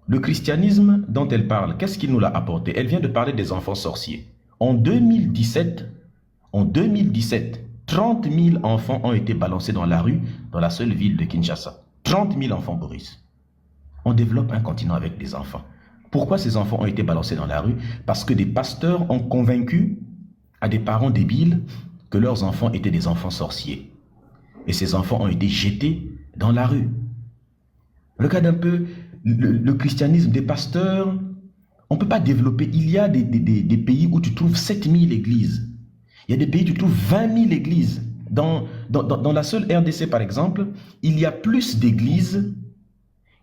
Le christianisme dont elle parle, qu'est-ce qu'il nous l'a apporté? Elle vient de parler des enfants sorciers. En 2017, 30 000 enfants ont été balancés dans la rue dans la seule ville de Kinshasa. 30 000 enfants, Boris. On développe un continent avec des enfants. Pourquoi ces enfants ont été balancés dans la rue? Parce que des pasteurs ont convaincu à des parents débiles que leurs enfants étaient des enfants sorciers. Et ces enfants ont été jetés dans la rue. Regarde un peu le christianisme des pasteurs. On ne peut pas développer. Il y a des pays où tu trouves 7000 églises. Il y a des pays où tu trouves 20 000 églises. Dans la seule RDC, par exemple, il y a plus d'églises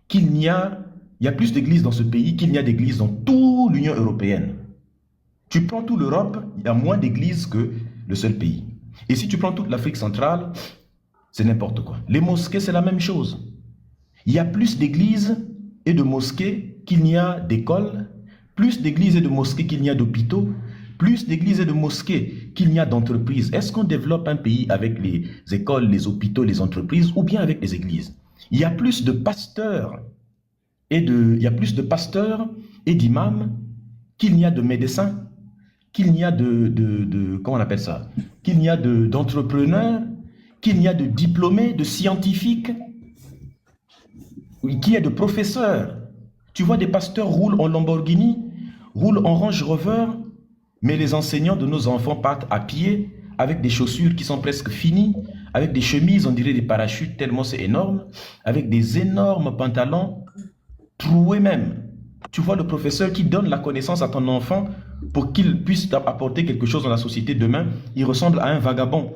qu'il n'y a... Il y a plus d'églises dans ce pays qu'il n'y a d'églises dans toute l'Union européenne. Tu prends toute l'Europe, il y a moins d'églises que le seul pays. Et si tu prends toute l'Afrique centrale, c'est n'importe quoi. Les mosquées, c'est la même chose. Il y a plus d'églises et de mosquées qu'il n'y a d'écoles, plus d'églises et de mosquées qu'il n'y a d'hôpitaux, plus d'églises et de mosquées qu'il n'y a d'entreprises. Est-ce qu'on développe un pays avec les écoles, les hôpitaux, les entreprises, ou bien avec les églises? Il y a plus de pasteurs il y a plus de pasteurs et d'imams qu'il n'y a de médecins, qu'il n'y a comment on appelle ça? Qu'il n'y a d'entrepreneurs, qu'il n'y a de diplômés, de scientifiques, qu'il y a de professeurs. Tu vois, des pasteurs roulent en Lamborghini, roulent en Range Rover, mais les enseignants de nos enfants partent à pied, avec des chaussures qui sont presque finies, avec des chemises, on dirait des parachutes, tellement c'est énorme, avec des énormes pantalons, troués même. Tu vois le professeur qui donne la connaissance à ton enfant pour qu'il puisse apporter quelque chose dans la société demain, il ressemble à un vagabond.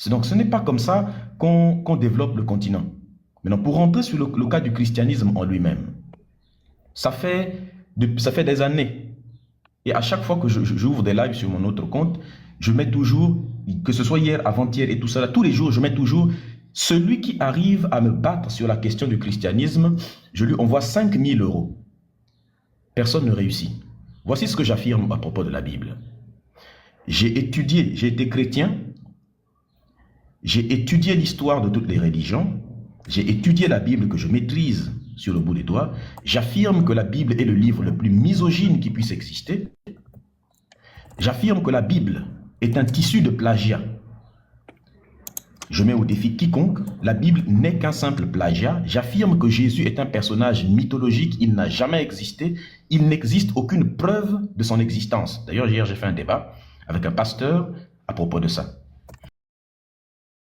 Donc ce n'est pas comme ça qu'on développe le continent. Maintenant, pour rentrer sur le cas du christianisme en lui-même, ça fait des années. Et à chaque fois que j'ouvre des lives sur mon autre compte, je mets toujours, que ce soit hier, avant-hier et tout ça, tous les jours, je mets toujours celui qui arrive à me battre sur la question du christianisme, je lui envoie 5 000 €. Personne ne réussit. Voici ce que j'affirme à propos de la Bible. J'ai été chrétien, j'ai étudié l'histoire de toutes les religions, j'ai étudié la Bible que je maîtrise sur le bout des doigts. J'affirme que la Bible est le livre le plus misogyne qui puisse exister. J'affirme que la Bible est un tissu de plagiat. Je mets au défi quiconque, la Bible n'est qu'un simple plagiat. J'affirme que Jésus est un personnage mythologique, il n'a jamais existé. Il n'existe aucune preuve de son existence. D'ailleurs, hier, j'ai fait un débat avec un pasteur à propos de ça.